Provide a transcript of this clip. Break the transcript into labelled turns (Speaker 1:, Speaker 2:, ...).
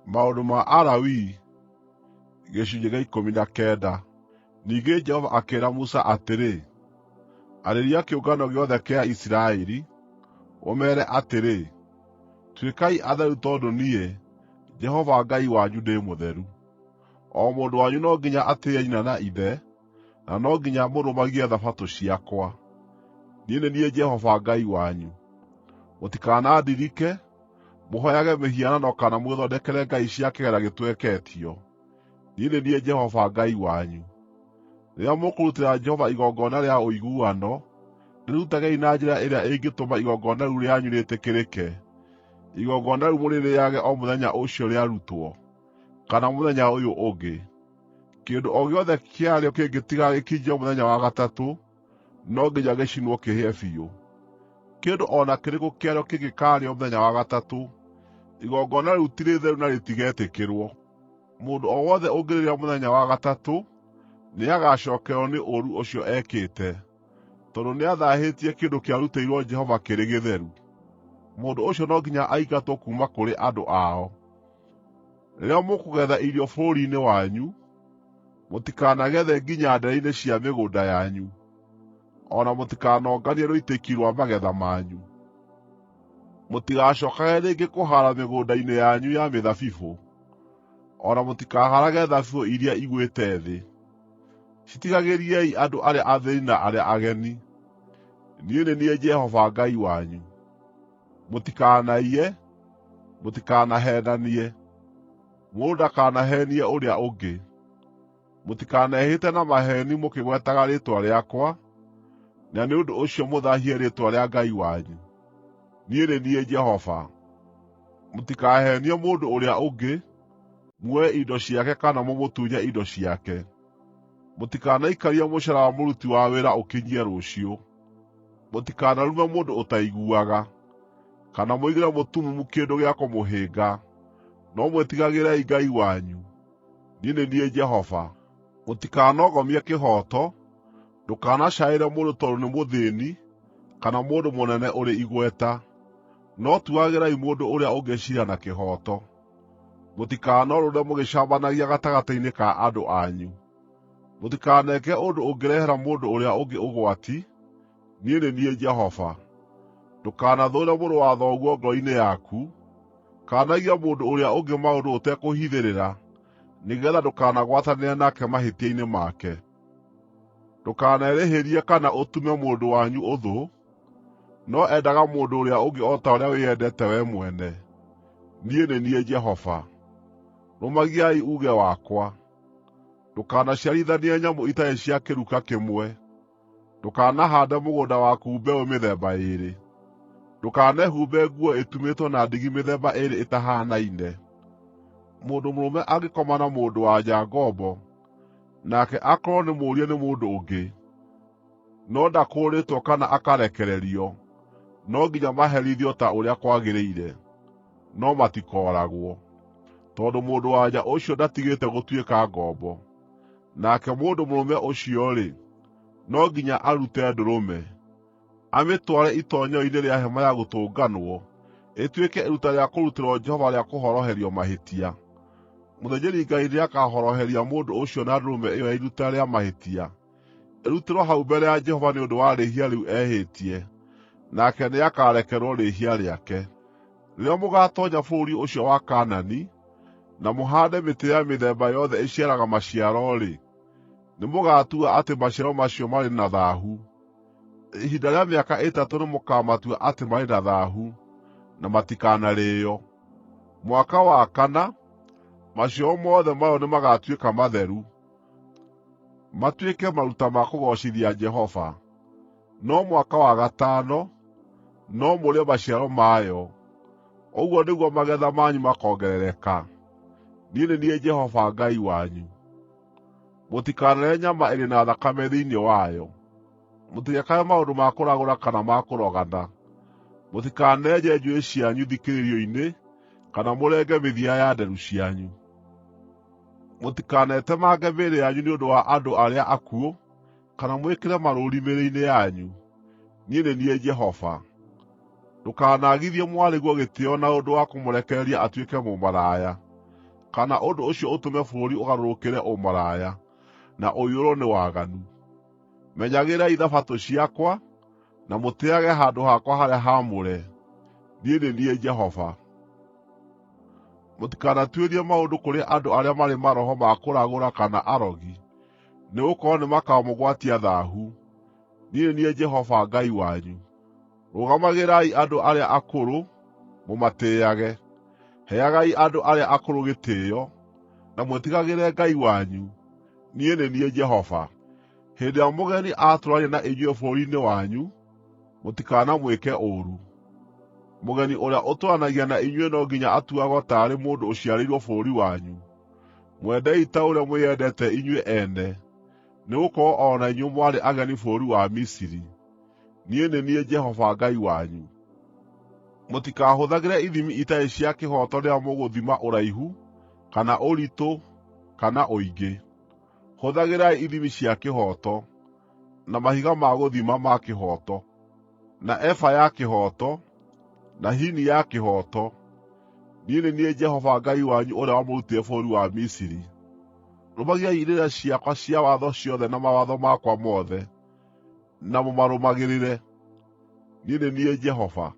Speaker 1: Maũndũ ma Alawii, gĩcunjĩ gĩa 19. Ningĩ Jehova akĩĩra Musa atĩrĩ, arĩria kĩũngano gĩothe kĩa Isiraeli, ũmeere atĩrĩ, tuĩkai atheru tondũ niĩ, Jehova Ngai wanyu, ndĩ mũtheru. O mũndũ wanyu no nginya atĩĩe nyina na ithe, na no nginya mũrũmagie Thabatũ ciakwa. Niĩ nĩ niĩ Jehova Ngai wanyu. Mũtikanandirike, mũhooyage mĩhianano kana mwĩthondekere ngai cia kĩgera gĩtweketio. Niĩ nĩ niĩ Jehova Ngai wanyu. Rĩrĩa mũkũrutĩra Jehova igongona rĩa ũiguano, rĩrutagei na njĩra ĩrĩa ĩngĩtũma igongona rĩu rĩanyu rĩĩtĩkĩrĩke. Igongona rĩu mũrĩrĩĩage o mũthenya ũcio rĩarutwo, kana mũthenya ũyũ ũngĩ. Kĩndũ o gĩothe kĩarĩo kĩngĩtigara gĩkinye mũthenya wa gatatũ, no nginya gĩcinwo kĩhĩe biũ. Kĩndũ o na kĩrĩkũ kĩarĩo kĩngĩkaarĩo mũthenya wa gatatũ, igongona rĩu ti rĩtheru na rĩtigetĩkĩrwo. Mũndũ o wothe ũngĩrĩrĩa mũthenya wa gatatũ, nĩagacookererwo nĩ ũũru ũcio ekĩte, tondũ nĩathaahĩtie kĩndũ kĩarutĩirwo Jehova kĩrĩ gĩtheru. Mũndũ ũcio no nginya aingatwo kuuma kũrĩ andũ ao. Rĩrĩa mũkũgetha irio bũrũri-inĩ wanyu, mũtikanagethe nginya ndeere-inĩ cia mĩgũnda yanyu, o na mũtikanonganie rũitĩki rwa magetha manyu. Mũtigacookage rĩngĩ kũhaara mĩgũnda-inĩ yanyu ya mĩthabibũ, o na mũtikahaarage thabibũ iria igwĩte thĩ. Citigagĩriei andũ arĩa athĩĩni na arĩa ageni. Niĩ nĩ niĩ Jehova Ngai wanyu. Mũtikanaiye, mũtikanaheenanie. Mũndũ ndakanaheenie ũrĩa ũngĩ. Mũtikanehĩte na maheeni mũkĩgwetaga rĩĩtwa rĩakwa, na nĩ ũndũ ũcio mũthaahie rĩĩtwa rĩa Ngai wanyu. Niĩ nĩ niĩ Jehova. Mũtikaheenie mũndũ ũrĩa ũngĩ, muoye indo ciake kana mũmũtunye indo ciake. Mũtikanaikarie mũcaara wa mũruti wa wĩra ũkinyie rũciũ. Mũtikanarume mũndũ ũtaiguaga, kana mũigĩre mũtumumu kĩndũ gĩa kũmũhĩnga, no mwĩtigagĩrei Ngai wanyu. Niĩ nĩ niĩ Jehova. Mũtikanogomie kĩhooto, ndũkanacaĩre mũndũ tondũ nĩ mũthĩĩni, kana mũndũ mũnene ũrĩ igweta, no tuagĩrai mũndũ ũrĩa ũngĩ ciira na kĩhooto. Mũtikanorũũre mũgĩcambanagia gatagatĩ-inĩ ka andũ anyu. Mũtikaneke ũndũ ũngĩrehera mũndũ ũrĩa ũngĩ ũgwati. Niĩ nĩ niĩ Jehova. Ndũkanathũũre mũrũ wa thoguo ngoro-inĩ yaku, kaanagia mũndũ ũrĩa ũngĩ maũndũ ũtekũhithĩrĩra, nĩgeetha ndũkanagwatanĩre nake mahĩtia-inĩ make. Ndũkanerĩhĩrie kana ũtume mũndũ wanyu ũthũ, no endaga mũndũ ũrĩa ũngĩ o ta ũrĩa wĩyendete wee mwene. Niĩ nĩ niĩ Jehova. Rũmagiai uuge wakwa. Ndũkanaciarithanie nyamũ itarĩ cia kĩruka kĩmwe. Ndũkanahaande mũgũnda waku mbeũ mĩthemba ĩĩrĩ. Ndũkanehumbe nguo ĩtumĩtwo na ndigi mĩthemba ĩĩrĩ ĩtahaanaine. Mũndũ mũrũme angĩkoma na mũndũ-wa-nja ngombo, nake akorwo nĩ mũũrie nĩ mũndũ ũngĩ, no ndakũũrĩtwo kana akarekererio, no nginya maherithio ta ũrĩa kwagĩrĩire, no matikooragwo, tondũ mũndũ-wa-nja ũcio ndatigĩte gũtuĩka ngombo. Nake mũndũ mũrũme ũcio-rĩ, no nginya arute ndũrũme, amĩtware itoonyero-inĩ rĩa Hema-ya-Gũtũnganwo, ĩtuĩke iruta rĩa kũrutĩrwo Jehova rĩa kũhoroherio mahĩtia. Mũthĩnjĩri-Ngai nĩakahoroheria mũndũ ũcio na ndũrũme ĩyo ya iruta rĩa mahĩtia, ĩrutĩrwo hau mbere ya Jehova nĩ ũndũ wa rĩĩhia rĩu ehĩtie, nake nĩakarekerwo rĩĩhia rĩake. Rĩrĩa mũgaatoonya bũrũri ũcio wa Kaanani, na mũhaande mĩtĩ ya mĩthemba yothe ĩciaraga maciaro-rĩ, nĩmũgatua atĩ maciaro macio marĩ na thaahu. Ihinda rĩa mĩaka 3 nĩmũkamatua atĩ marĩ na thaahu, na matikanarĩĩo. Mwaka wa 4, maciaro mothe mayo nĩmagatuĩka matheru, matuĩke maruta ma kũgoocithia Jehova. No mwaka wa 5, no mũrĩe maciaro mayo. Ũguo nĩguo magetha manyu makongerereka. Niĩ nĩ niĩ Jehova Ngai wanyu. Mũtikanarĩe nyama ĩrĩ na thakame thĩinĩ wayo. Mũtigekage maũndũ ma kũragũra kana ma kũrogana. Mũtikanenje njuĩrĩ cianyu thikĩrĩrio-inĩ, kana mũrenge mĩthia ya nderu cianyu. Mũtikanetemange mĩĩrĩ yanyu nĩ ũndũ wa andũ arĩa akuũ, kana mwĩkĩre marũũri mĩĩrĩ-inĩ yanyu. Niĩ nĩ niĩ Jehova. Ndũkanagithie mwarĩguo gĩtĩĩo na ũndũ wa kũmũrekereria atuĩke mũmaraya, kana ũndũ ũcio ũtũme bũrũri ũgarũrũkĩre ũmaraya, na ũiyũrwo nĩ waganu. Menyagĩrĩrai Thabatũ ciakwa, na mũtĩĩage handũ hakwa harĩa haamũre. Niĩ nĩ niĩ Jehova. Mũtikanatuĩrie maũndũ kũrĩ andũ arĩa marĩ maroho ma kũragũra kana arogi, nĩgũkorwo nĩmakamũgwatia thaahu. Niĩ nĩ niĩ Jehova Ngai wanyu. Rũgamagĩrai andũ arĩa akũrũ, mũmatĩĩage. Heagai andũ arĩa akũrũ gĩtĩĩo, na mwĩtigagĩre Ngai wanyu. Niĩ nĩ niĩ Jehova. Hĩndĩ ĩrĩa mũgeni aatũũrania na inyuĩ bũrũri-inĩ wanyu, mũtikanamwĩke ũũru. Mũgeni ũrĩa ũtũũranagia na inyuĩ no nginya atuagwo taarĩ mũndũ ũciarĩirwo bũrũri wanyu. Mwendei ta ũrĩa mwĩyendete inyuĩ ene, nĩgũkorwo o na inyuĩ mwarĩ ageni bũrũri wa Misiri. Niĩ nĩ niĩ Jehova Ngai wanyu. Mũtikahũthagĩre ithimi itarĩ cia kĩhooto rĩrĩa mũgũthima ũraihu, kana ũritũ, kana ũingĩ. Hũthagĩrai ithimi cia kĩhooto, na mahiga ma gũthima ma kĩhooto, na eba ya kĩhooto, na hini ya kĩhooto. Niĩ nĩ niĩ Jehova Ngai wanyu ũrĩa wamũrutire bũrũri wa Misiri. Rũmagiai irĩra ciakwa cia watho ciothe na mawatho makwa mothe, na mũmarũmagĩrĩre. Niĩ nĩ niĩ Jehova.